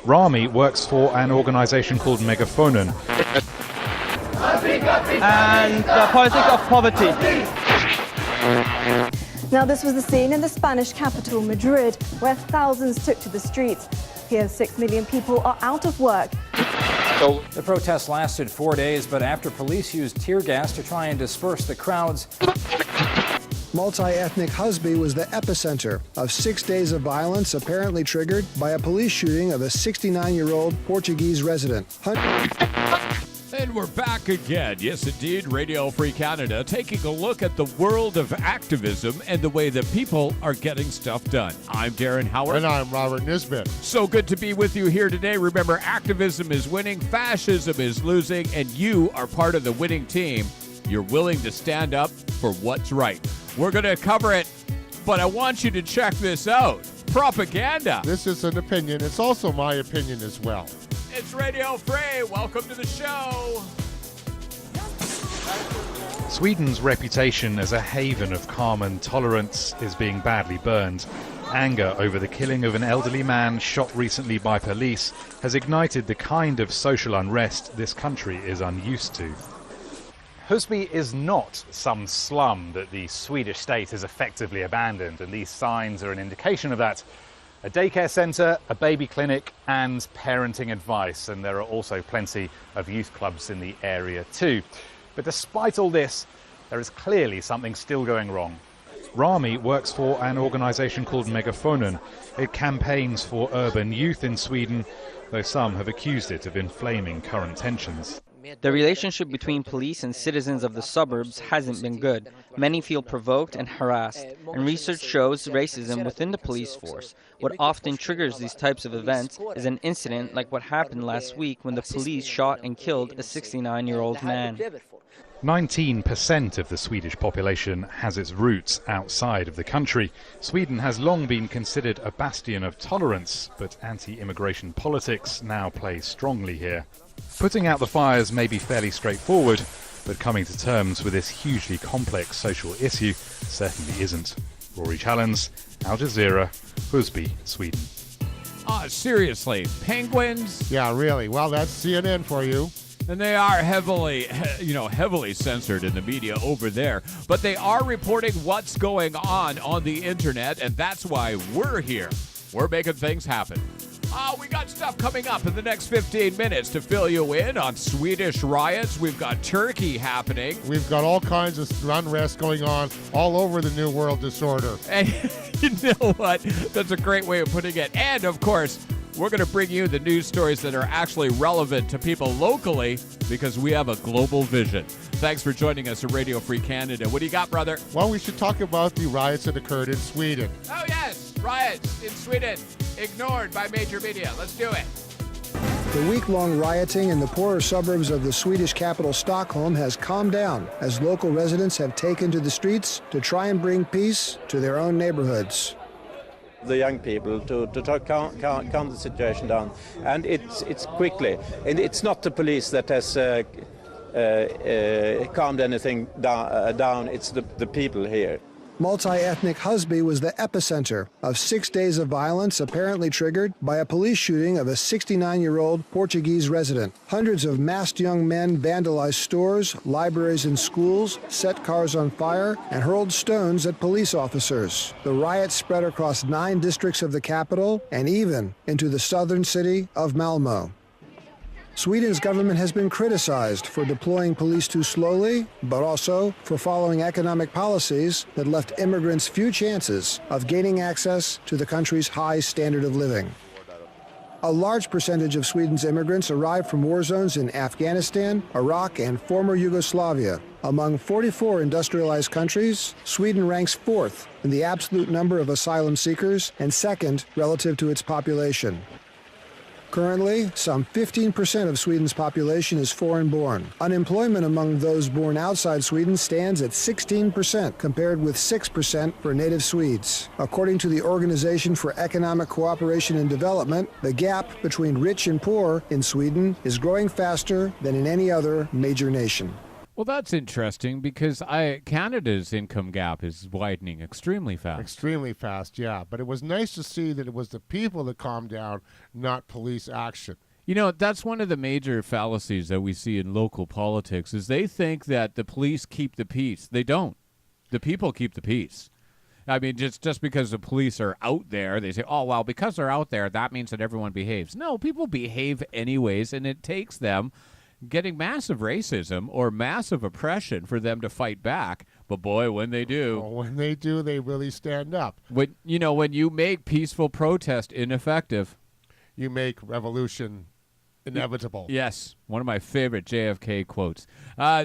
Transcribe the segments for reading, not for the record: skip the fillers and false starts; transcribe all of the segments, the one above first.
Rami works for an organisation called Megafonen. And the politics of poverty. Now, this was the scene in the Spanish capital, Madrid, where thousands took to the streets. Here, 6 million people are out of work. The protest lasted 4 days, but after police used tear gas to try and disperse the crowds. Multi-ethnic Husby was the epicenter of 6 days of violence apparently triggered by a police shooting of a 69-year-old Portuguese resident. And we're back again. Yes, indeed, Radio Free Canada, taking a look at the world of activism and the way that people are getting stuff done. I'm Darren Howard. And I'm Robert Nisbet. So good to be with you here today. Remember, activism is winning, fascism is losing, and you are part of the winning team. You're willing to stand up for what's right. We're going to cover it, but I want you to check this out. Propaganda. This is an opinion. It's also my opinion as well. It's Radio Free. Welcome to the show. Sweden's reputation as a haven of calm and tolerance is being badly burned. Anger over the killing of an elderly man shot recently by police has ignited the kind of social unrest this country is unused to. Husby is not some slum that the Swedish state has effectively abandoned, and these signs are an indication of that. A daycare centre, a baby clinic and parenting advice, and there are also plenty of youth clubs in the area too. But despite all this, there is clearly something still going wrong. Rami works for an organisation called Megafonen. It campaigns for urban youth in Sweden, though some have accused it of inflaming current tensions. The relationship between police and citizens of the suburbs hasn't been good. Many feel provoked and harassed, and research shows racism within the police force. What often triggers these types of events is an incident like what happened last week when the police shot and killed a 69-year-old man. 19% of the Swedish population has its roots outside of the country. Sweden has long been considered a bastion of tolerance, but anti-immigration politics now play strongly here. Putting out the fires may be fairly straightforward, but coming to terms with this hugely complex social issue certainly isn't. Rory Challens, Al Jazeera, Husby, Sweden. Seriously, penguins? Yeah, really. Well, that's CNN for you. And they are heavily censored in the media over there. But they are reporting what's going on the internet, and that's why we're here. We're making things happen. We got stuff coming up in the next 15 minutes to fill you in on Swedish riots. We've got Turkey happening. We've got all kinds of unrest going on all over the New World Disorder. And you know what? That's a great way of putting it. And, of course, we're going to bring you the news stories that are actually relevant to people locally because we have a global vision. Thanks for joining us at Radio Free Canada. What do you got, brother? Well, we should talk about the riots that occurred in Sweden. Oh, yes, riots in Sweden. Ignored by major media. Let's do it. The week-long rioting in the poorer suburbs of the Swedish capital Stockholm has calmed down as local residents have taken to the streets to try and bring peace to their own neighborhoods. The young people to calm the situation down, and it's quickly. And it's not the police that has calmed anything down. It's the people here. Multi-ethnic Husby was the epicenter of 6 days of violence apparently triggered by a police shooting of a 69-year-old Portuguese resident. Hundreds of masked young men vandalized stores, libraries and schools, set cars on fire, and hurled stones at police officers. The riots spread across 9 districts of the capital and even into the southern city of Malmö. Sweden's government has been criticized for deploying police too slowly, but also for following economic policies that left immigrants few chances of gaining access to the country's high standard of living. A large percentage of Sweden's immigrants arrived from war zones in Afghanistan, Iraq, and former Yugoslavia. Among 44 industrialized countries, Sweden ranks 4th in the absolute number of asylum seekers and 2nd relative to its population. Currently, some 15% of Sweden's population is foreign-born. Unemployment among those born outside Sweden stands at 16%, compared with 6% for native Swedes. According to the Organization for Economic Cooperation and Development, the gap between rich and poor in Sweden is growing faster than in any other major nation. Well, that's interesting because Canada's income gap is widening extremely fast. Extremely fast, yeah. But it was nice to see that it was the people that calmed down, not police action. You know, that's one of the major fallacies that we see in local politics is they think that the police keep the peace. They don't. The people keep the peace. I mean, just because the police are out there, they say, oh, well, because they're out there, that means that everyone behaves. No, people behave anyways, and it takes them getting massive racism or massive oppression for them to fight back. But boy, when they do. Oh, when they do, they really stand up. When you make peaceful protest ineffective, you make revolution inevitable. Yes, one of my favorite JFK quotes.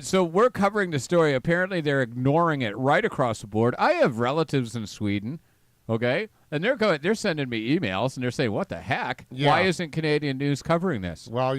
So we're covering the story. Apparently, they're ignoring it right across the board. I have relatives in Sweden, okay, and they're sending me emails and they're saying, "What the heck? Yeah. Why isn't Canadian news covering this?" Well,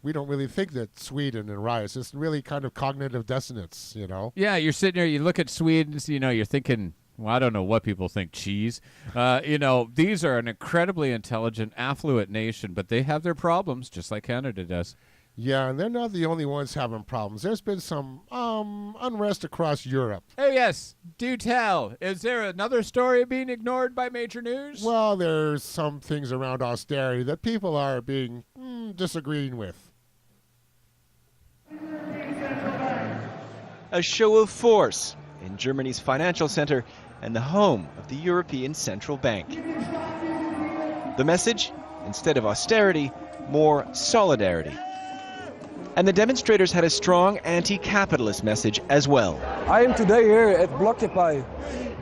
we don't really think that Sweden and riots. It's really kind of cognitive dissonance, Yeah, you're sitting there, you look at Sweden, you're thinking, well, I don't know what people think, cheese. These are an incredibly intelligent, affluent nation, but they have their problems, just like Canada does. Yeah, and they're not the only ones having problems. There's been some unrest across Europe. Oh, yes. Do tell. Is there another story being ignored by major news? Well, there's some things around austerity that people are being disagreeing with. A show of force in Germany's financial center and the home of the European Central Bank. The message? Instead of austerity, more solidarity. And the demonstrators had a strong anti-capitalist message as well. I am today here at Blockupy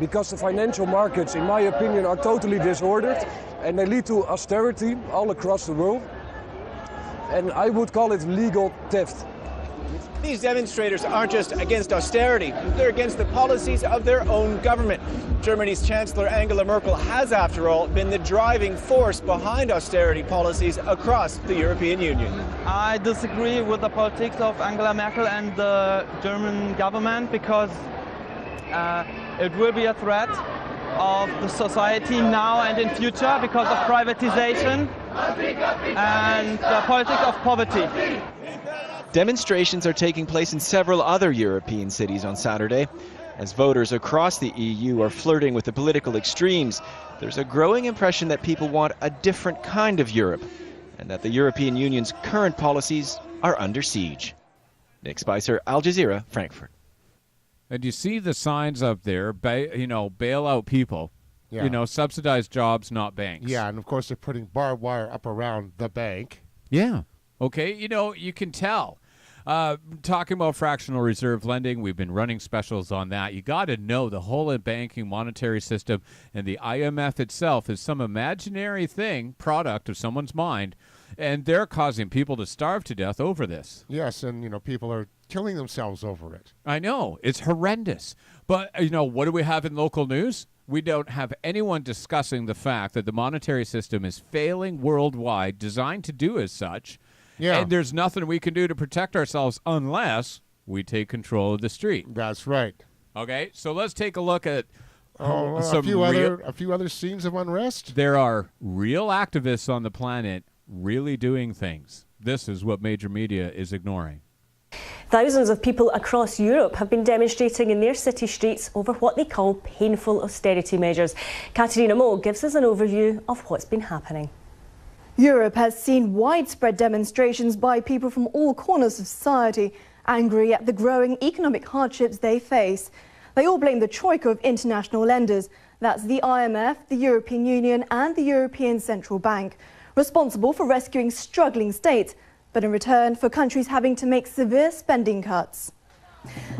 because the financial markets, in my opinion, are totally disordered and they lead to austerity all across the world. And I would call it legal theft. These demonstrators aren't just against austerity, they're against the policies of their own government. Germany's Chancellor Angela Merkel has, after all, been the driving force behind austerity policies across the European Union. I disagree with the politics of Angela Merkel and the German government because it will be a threat of the society now and in future because of privatization and the politics of poverty. Demonstrations are taking place in several other European cities on Saturday. As voters across the EU are flirting with the political extremes, there's a growing impression that people want a different kind of Europe and that the European Union's current policies are under siege. Nick Spicer, Al Jazeera, Frankfurt. And you see the signs up there, bail out people, subsidize jobs, not banks. Yeah, and of course they're putting barbed wire up around the bank. Yeah. Okay, you can tell. Talking about fractional reserve lending, we've been running specials on that. You got to know the whole banking monetary system and the IMF itself is some imaginary product of someone's mind, and they're causing people to starve to death over this. Yes, and people are killing themselves over it. I know, it's horrendous. But what do we have in local news? We don't have anyone discussing the fact that the monetary system is failing worldwide, designed to do as such. Yeah. And there's nothing we can do to protect ourselves unless we take control of the street. That's right. Okay, so let's take a look at a few other scenes of unrest. There are real activists on the planet really doing things. This is what major media is ignoring. Thousands of people across Europe have been demonstrating in their city streets over what they call painful austerity measures. Katerina Moe gives us an overview of what's been happening. Europe has seen widespread demonstrations by people from all corners of society, angry at the growing economic hardships they face. They all blame the troika of international lenders, that's the IMF, the European Union and the European Central Bank, responsible for rescuing struggling states, but in return for countries having to make severe spending cuts.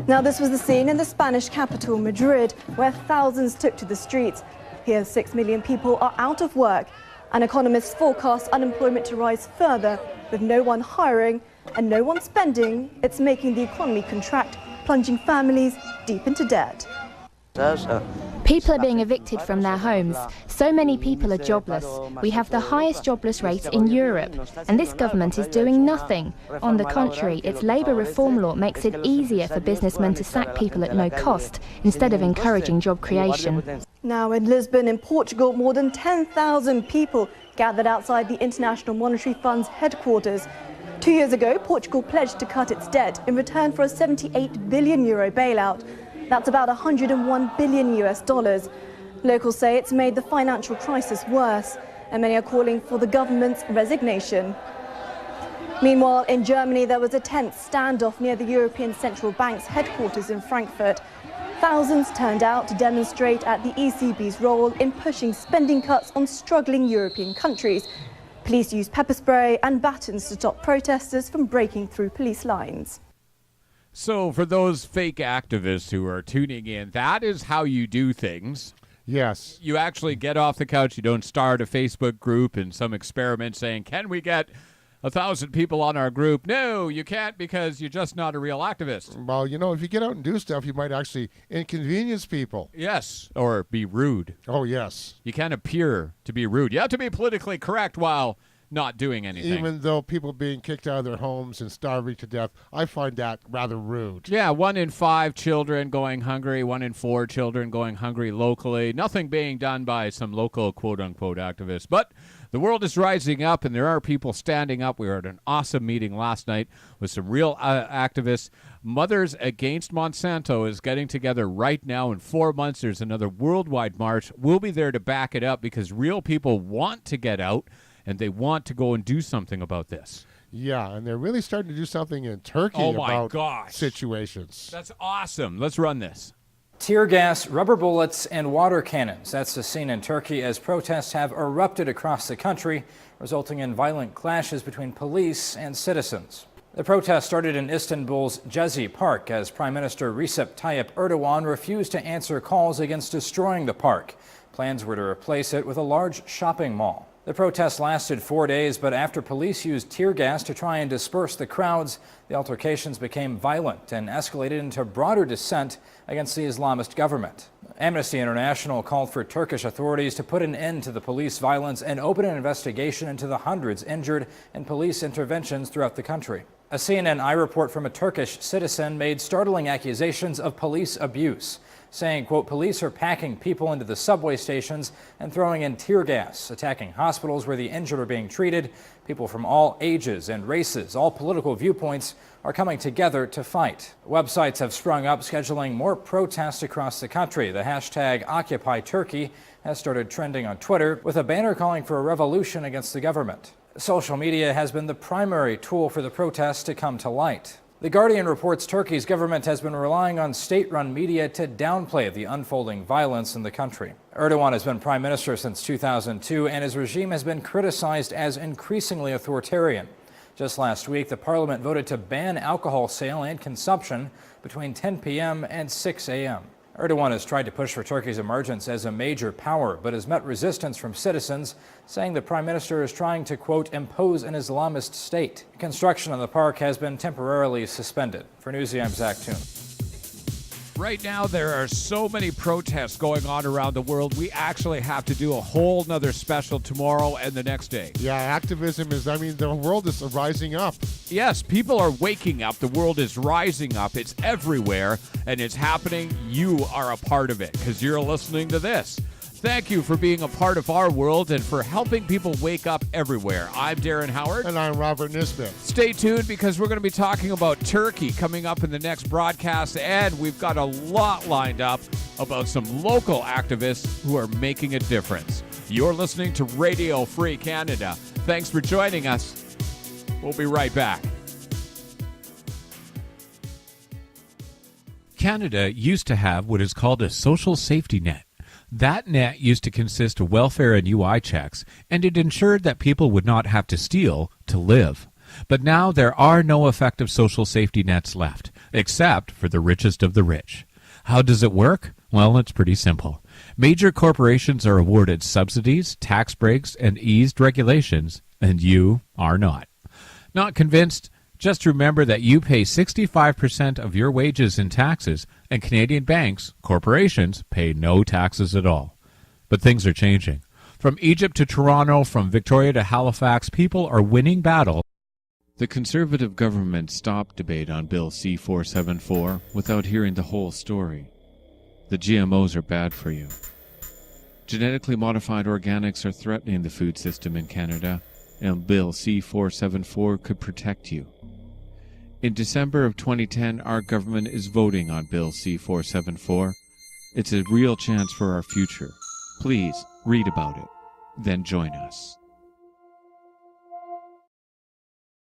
Now, this was the scene in the Spanish capital, Madrid, where thousands took to the streets. Here, 6 million people are out of work, and economists forecast unemployment to rise further. With no one hiring and no one spending, it's making the economy contract, plunging families deep into debt. People are being evicted from their homes. So many people are jobless. We have the highest jobless rate in Europe, and this government is doing nothing. On the contrary, its labour reform law makes it easier for businessmen to sack people at no cost, instead of encouraging job creation. Now in Lisbon, in Portugal, more than 10,000 people gathered outside the International Monetary Fund's headquarters 2 years ago, Portugal pledged to cut its debt in return for a €78 billion bailout. That's about $101 billion US. Locals say it's made the financial crisis worse, and many are calling for the government's resignation. Meanwhile, in Germany, there was a tense standoff near the European Central Bank's headquarters in Frankfurt. Thousands turned out to demonstrate at the ECB's role in pushing spending cuts on struggling European countries. Police used pepper spray and batons to stop protesters from breaking through police lines. So for those fake activists who are tuning in, that is how you do things. Yes. You actually get off the couch. You don't start a Facebook group and some experiment saying, can we get 1,000 people on our group? No, you can't, because you're just not a real activist. Well, you know, if you get out and do stuff, you might actually inconvenience people. Yes, or be rude. Oh, yes. You can't appear to be rude. You have to be politically correct while not doing anything. Even though people being kicked out of their homes and starving to death, I find that rather rude. Yeah, 1 in 5 children going hungry, 1 in 4 children going hungry locally. Nothing being done by some local quote-unquote activists. But the world is rising up, and there are people standing up. We were at an awesome meeting last night with some real activists. Mothers Against Monsanto is getting together right now. In 4 months, there's another worldwide march. We'll be there to back it up because real people want to get out, and they want to go and do something about this. Yeah, and they're really starting to do something in Turkey about situations. That's awesome. Let's run this. Tear gas, rubber bullets, and water cannons. That's the scene in Turkey as protests have erupted across the country, resulting in violent clashes between police and citizens. The protest started in Istanbul's Gezi Park as Prime Minister Recep Tayyip Erdogan refused to answer calls against destroying the park. Plans were to replace it with a large shopping mall. The protest lasted 4 days, but after police used tear gas to try and disperse the crowds, the altercations became violent and escalated into broader dissent against the Islamist government. Amnesty International called for Turkish authorities to put an end to the police violence and open an investigation into the hundreds injured in police interventions throughout the country. A CNN report from a Turkish citizen made startling accusations of police abuse, saying, quote, police are packing people into the subway stations and throwing in tear gas, attacking hospitals where the injured are being treated. People from all ages and races, all political viewpoints are coming together to fight. Websites have sprung up scheduling more protests across the country. The hashtag Occupy Turkey has started trending on Twitter with a banner calling for a revolution against the government. Social media has been the primary tool for the protests to come to light. The Guardian reports Turkey's government has been relying on state-run media to downplay the unfolding violence in the country. Erdogan has been prime minister since 2002, and his regime has been criticized as increasingly authoritarian. Just last week, the parliament voted to ban alcohol sale and consumption between 10 p.m. and 6 a.m. Erdogan has tried to push for Turkey's emergence as a major power, but has met resistance from citizens, saying the prime minister is trying to, quote, impose an Islamist state. Construction on the park has been temporarily suspended. For Newsy, I'm Zach Toon. Right now, there are so many protests going on around the world. We actually have to do a whole nother special tomorrow and the next day. Yeah, activism is, the world is rising up. Yes, people are waking up. The world is rising up. It's everywhere, and it's happening. You are a part of it because you're listening to this. Thank you for being a part of our world and for helping people wake up everywhere. I'm Darren Howard. And I'm Robert Nisbet. Stay tuned because we're going to be talking about Turkey coming up in the next broadcast, and we've got a lot lined up about some local activists who are making a difference. You're listening to Radio Free Canada. Thanks for joining us. We'll be right back. Canada used to have what is called a social safety net. That net used to consist of welfare and UI checks, and it ensured that people would not have to steal to live. But now there are no effective social safety nets left, except for the richest of the rich. How does it work? Well, it's pretty simple. Major corporations are awarded subsidies, tax breaks, and eased regulations, and you are not. Not convinced? Just remember that you pay 65% of your wages in taxes, and Canadian banks, corporations, pay no taxes at all. But things are changing. From Egypt to Toronto, from Victoria to Halifax, people are winning battle. The Conservative government stopped debate on Bill C-474 without hearing the whole story. The GMOs are bad for you. Genetically modified organics are threatening the food system in Canada. and Bill C-474 could protect you. In December of 2010, our government is voting on Bill C-474. It's a real chance for our future. Please read about it, then join us.